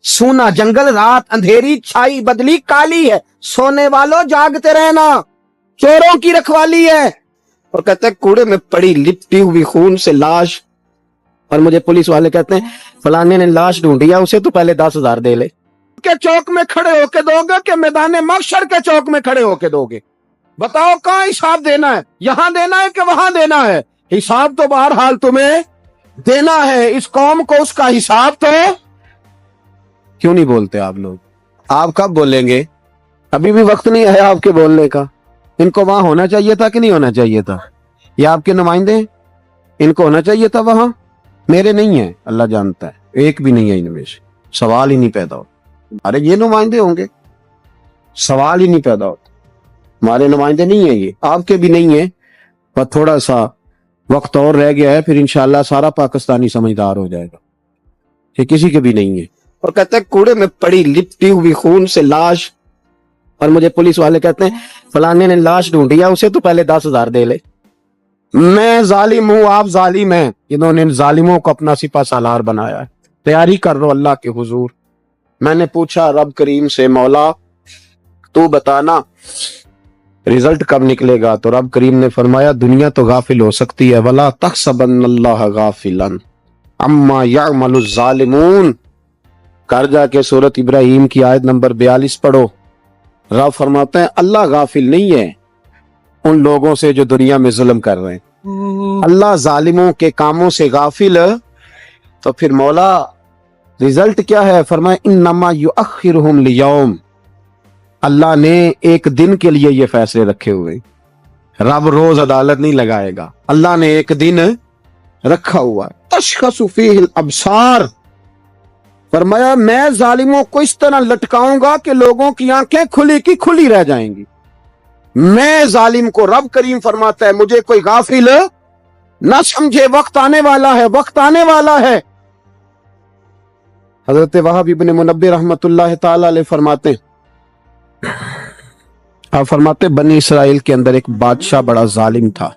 सूना जंगल रात अंधेरी छाई बदली काली है, सोने वालों जागते रहना, चोरों की रखवाली है। और कहते हैं कूड़े में पड़ी लिपटी हुई खून से लाश, और मुझे पुलिस वाले कहते हैं फलाने ने लाश ढूंढी है, उसे तो पहले 10,000 दे ले। के चौक में खड़े होके दोगे कि मैदान महशर के चौक में खड़े होके दोगे? बताओ कहाँ हिसाब देना है, यहां देना है कि वहां देना है? हिसाब तो बहरहाल तुम्हें देना है। इस कौम को उसका हिसाब तो क्यों नहीं बोलते आप लोग? आप कब बोलेंगे? अभी भी वक्त नहीं है आपके बोलने का। इनको वहां होना चाहिए था कि नहीं होना चाहिए था? ये आपके नुमाइंदे, इनको होना चाहिए था वहां। मेरे नहीं है, अल्लाह जानता है, एक भी नहीं है इनमें से, सवाल ही नहीं पैदा होता। अरे ये नुमाइंदे होंगे, सवाल ही नहीं पैदा होता। हमारे नुमाइंदे नहीं है ये, आपके भी नहीं है, पर थोड़ा सा वक्त और रह गया है, फिर इंशाल्लाह सारा पाकिस्तानी समझदार हो जाएगा। ये किसी के भी नहीं है। और कहते हैं कूड़े में पड़ी लिपटी हुई खून से लाश, और मुझे पुलिस वाले कहते हैं फलाने ने लाश ढूंढी है, उसे तो पहले 10,000 दे ले। मैं जालिम हूं, आप जालिम हैं। इन्होंने जालिमों को अपना सिपा सालार बनाया है। तैयारी कर लो अल्लाह के हुजूर। मैंने पूछा रब करीम से, मौला तू बताना रिजल्ट कब निकलेगा? तो रब करीम ने फरमाया दुनिया तो गाफिल हो सकती है, वला तहसबन्नल्लाह गाफिलन अम्मा यअमलुज़ ज़ालिमून। कर जाके सूरत इब्राहिम की आयत नंबर 42 पढ़ो। रब फरमाते हैं अल्लाह गाफिल नहीं है उन लोगों से जो दुनिया में जुल्म कर रहे हैं। अल्लाह जालिमों के कामों से गाफिल, तो फिर मौला रिजल्ट क्या है? फरमाए इन्नमा युअख्खिरुहुम लियौम। अल्लाह ने एक दिन के लिए ये फैसले रखे हुए। रब रोज अदालत नहीं लगाएगा, अल्लाह ने एक दिन रखा हुआ। तशखसु फीहिल अबसार। फरमाया मैं जालिमों को इस तरह लटकाऊंगा कि लोगों की आंखें खुली की खुली रह जाएंगी। मैं जालिम को, रब करीम फरमाता है, मुझे कोई गाफिल ना समझे। वक्त आने वाला है, वक्त आने वाला है। हजरत वहाब इब्ने मुनब्बिह रहमतुल्लाह ताला अलैह फरमाते हैं, आप फरमाते बनी इसराइल के अंदर एक बादशाह बड़ा जालिम था।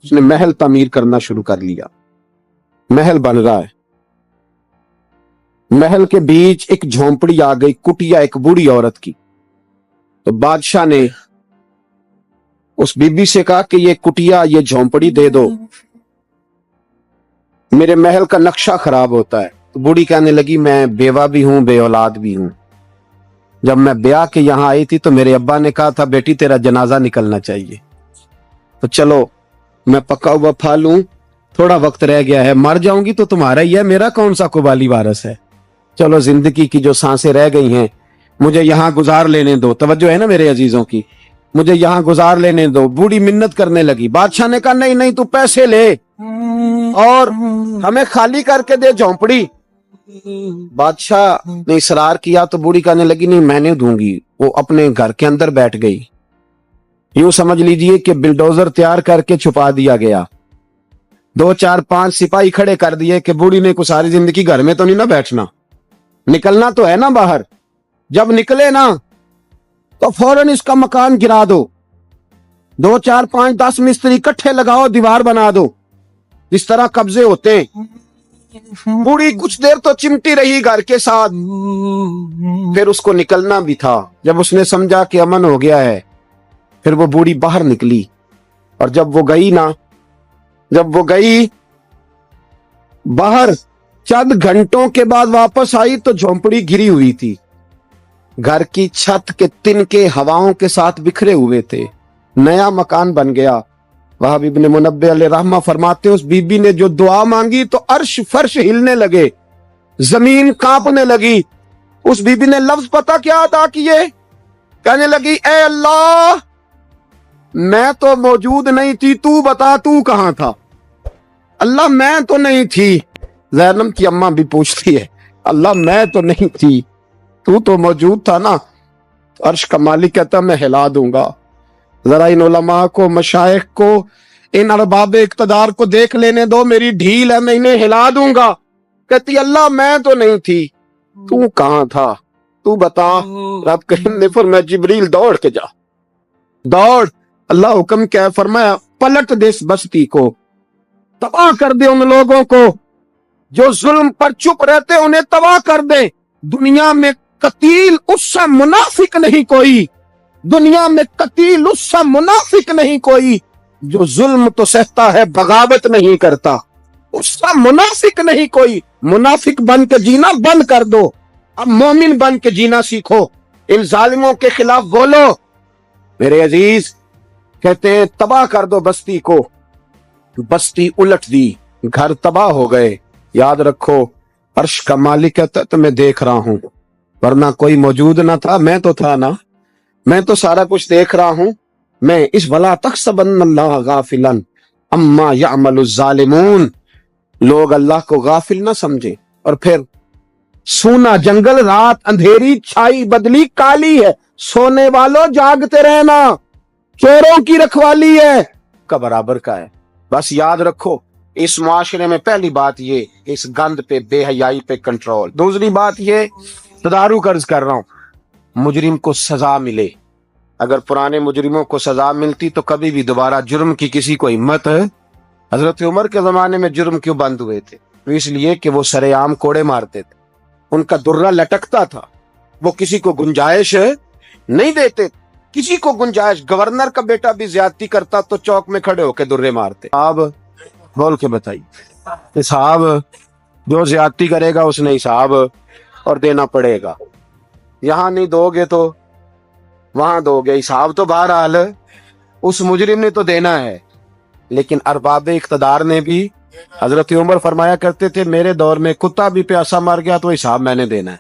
उसने महल तामीर करना शुरू कर लिया। महल बन रहा है, महल के बीच एक झोंपड़ी आ गई, कुटिया एक बूढ़ी औरत की। तो बादशाह ने उस बीबी से कहा कि ये कुटिया, ये झोंपड़ी दे दो, मेरे महल का नक्शा खराब होता है। तो बूढ़ी कहने लगी मैं बेवा भी हूं, बे औलाद भी हूं। जब मैं ब्याह के यहां आई थी तो मेरे अब्बा ने कहा था बेटी तेरा जनाजा निकलना चाहिए, तो चलो मैं पका हुआ फल हूं, थोड़ा वक्त रह गया है, मर जाऊंगी तो तुम्हारा ही है, मेरा कौन सा कुबाली वारस है। चलो जिंदगी की जो सांसें रह गई हैं मुझे यहां गुजार लेने दो। तवज्जो है ना मेरे अजीजों की, मुझे यहां गुजार लेने दो। बूढ़ी मिन्नत करने लगी। बादशाह ने कहा नहीं नहीं, तू पैसे ले और हमें खाली करके दे झोंपड़ी। बादशाह ने इसरार किया तो बूढ़ी कहने लगी नहीं मैंने दूंगी। वो अपने घर के अंदर बैठ गई। यूं समझ लीजिए कि बिल्डोजर तैयार करके छुपा दिया गया। 2 4 5 सिपाही खड़े कर दिए कि बूढ़ी ने कुछ सारी जिंदगी घर में तो नहीं ना बैठना, निकलना तो है ना बाहर। जब निकले ना तो फौरन इसका मकान गिरा दो। 2 4 5 10 मिस्त्री इकट्ठे लगाओ, दीवार बना दो जिस तरह कब्जे होते हैं। बूढ़ी कुछ देर तो चिमटी रही घर के साथ, फिर उसको निकलना भी था। जब उसने समझा कि अमन हो गया है, फिर वो बूढ़ी बाहर निकली। और जब वो गई ना, जब वो गई बाहर, चंद घंटों के बाद वापस आई तो झोंपड़ी गिरी हुई थी। घर की छत के तिनके हवाओं के साथ बिखरे हुए थे। नया मकान बन गया। वहाब इब्ने मुनब्बिह अलैह रहमा फरमाते उस बीबी ने जो दुआ मांगी तो अर्श फर्श हिलने लगे, जमीन कांपने लगी। उस बीबी ने लफ्ज पता क्या अदा किए? कहने लगी ए अल्लाह मैं तो मौजूद नहीं थी, तू बता तू कहां था। अल्लाह मैं तो नहीं थी। ज़ैनब की अम्मा भी पूछती है अल्लाह मैं तो नहीं थी, तू तो मौजूद था ना। अर्श का मालिक कहता मैं हिला दूंगा। जरा इन उलमा को, मशाइख को, इन अरबाब इक्तदार को देख लेने दो, मेरी ढील है, मैं इन्हें हिला दूंगा। कहती अल्लाह मैं तो नहीं थी, तू कहां था, तू बता। रब करीम ने फरमाया जिब्रील दौड़ के जा, दौड़। अल्लाह हुक्म क्या फरमाया, पलट दे इस बस्ती को, तबाह कर दे उन लोगों को जो जुल्म पर चुप रहते उन्हें तबाह कर दे। दुनिया में कतील उससे मुनाफिक नहीं कोई, दुनिया में कतील उससे मुनाफिक नहीं कोई, जो जुल्म तो सहता है बगावत नहीं करता। उसका मुनाफिक नहीं कोई। मुनाफिक बन के जीना बंद कर दो, अब मोमिन बन के जीना सीखो। इन जालिमों के खिलाफ बोलो। मेरे अजीज कहते हैं तबाह कर दो बस्ती को। बस्ती उलट दी, घर तबाह हो गए। याद रखो अर्श का मालिक है तो मैं देख रहा हूं, वरना कोई मौजूद ना था, मैं तो था ना, मैं तो सारा कुछ देख रहा हूं। मैं इस वला तहसबन्नल्लाह गाफिलन अम्मा यअमलुज़ ज़ालिमून, लोग अल्लाह को गाफिल ना समझे। और फिर सूना जंगल रात अंधेरी छाई बदली काली है, सोने वालों जागते रहना, चोरों की रखवाली है का बराबर का है। बस याद रखो इस मुआशरे में पहली बात ये, इस गंद पे बेहयाई पे कंट्रोल। दूसरी बात ये, तदारुक अर्ज कर रहा हूं, मुजरिम को सजा मिले। अगर पुराने मुजरिमों को सजा मिलती तो कभी भी दोबारा जुर्म की किसी को हिम्मत है। हजरत उमर के जमाने में जुर्म क्यों बंद हुए थे? तो इसलिए कि वो सरेआम कोड़े मारते थे, उनका दुर्रा लटकता था, वो किसी को गुंजाइश नहीं देते। किसी को गुंजाइश, गवर्नर का बेटा भी ज्यादती करता तो चौक में खड़े होकर दुर्रे मारते। आप बोल के बताइए, साहब जो ज्यादती करेगा उसने हिसाब और देना पड़ेगा। यहां नहीं दोगे तो वहां दोगे, हिसाब तो बहरहाल उस मुजरिम ने तो देना है। लेकिन अरबाब इख्तदार ने भी, हजरत उमर फरमाया करते थे मेरे दौर में कुत्ता भी प्यासा मर गया तो हिसाब मैंने देना है,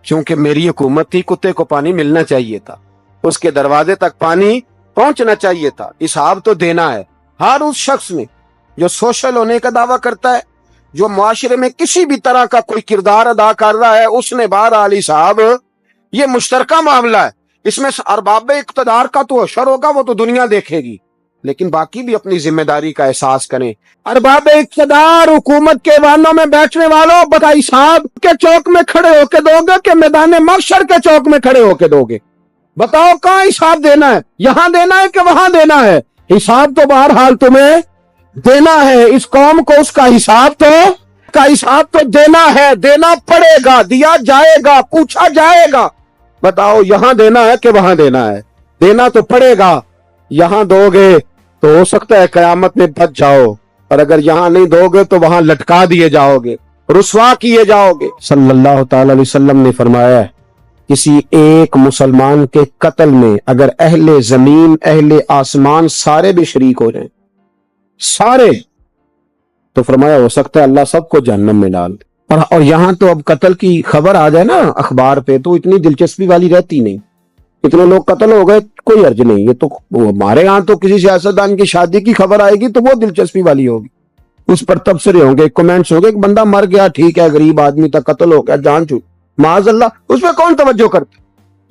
क्योंकि मेरी हुकूमत थी, कुत्ते को पानी मिलना चाहिए था, उसके दरवाजे तक पानी पहुंचना चाहिए था, हिसाब तो देना है। हर उस शख्स ने जो सोशल होने का दावा करता है, जो मुआशरे में किसी भी तरह का कोई किरदार अदा कर रहा है, उसने बहरहाल हिसाब, ये मुश्तरका मामला है, इसमें अरबाब इख्तदार का तो अशर होगा, वो तो दुनिया देखेगी, लेकिन बाकी भी अपनी जिम्मेदारी का एहसास करें। अरबाब इख्तदार हुकूमत के वानों में बैठने वालों, बता हिसाब के चौक में खड़े होके दोगे कि मैदान महशर के चौक में खड़े होके दोगे? बताओ कहाँ हिसाब देना है, यहां देना है कि वहां देना है? हिसाब तो बहरहाल तुम्हें देना है, इस कौम को उसका हिसाब तो देना है, देना पड़ेगा, दिया जाएगा, पूछा जाएगा। बताओ यहां देना है कि वहां देना है? देना तो पड़ेगा। यहां दोगे तो हो सकता है कयामत में बच जाओ, और अगर यहां नहीं दोगे तो वहां लटका दिए जाओगे, रुसवा किए जाओगे। सल्लल्लाहु ताला अलैहि वसल्लम ने फरमाया है, किसी एक मुसलमान के कत्ल में अगर अहले जमीन अहले आसमान सारे भी शरीक हो जाएं, सारे, तो फरमाया हो सकता है अल्लाह सबको जहन्नम में डाल दे। और यहां तो अब कत्ल की खबर आ जाए ना अखबार पे तो इतनी दिलचस्पी वाली रहती नहीं, इतने लोग कत्ल हो गए कोई अर्ज नहीं। ये तो हमारे यहाँ तो किसी सियासतदान की शादी की खबर आएगी तो वो दिलचस्पी वाली होगी, उस पर तबसरे होंगे, कमेंट्स होंगे, एक बंदा मर गया ठीक है, गरीब आदमी तक कत्ल हो गया, जान छूट, माज़अल्लाह, उस पर कौन तवज्जो करते?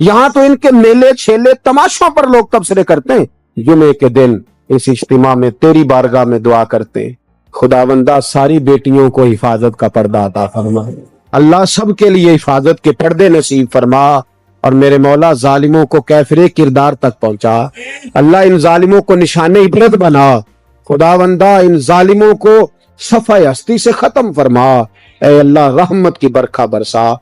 यहाँ तो इनके मेले छेले तमाशों पर लोग तबसरे करते हैं। जुमे के दिन इस इज्तिमा में तेरी बारगाह में दुआ करते हैं, खुदावंदा सारी बेटियों को हिफाजत का पर्दा अता फरमा, अल्लाह सबके लिए हिफाजत के पर्दे नसीब फरमा, और मेरे मौला जालिमों को कैफरे किरदार तक पहुंचा। अल्लाह इन जालिमों को निशाने इबरत बना, खुदावंदा इन जालिमों को सफाए हस्ती से खत्म फरमा। ऐ अल्लाह रहमत की बरखा बरसा।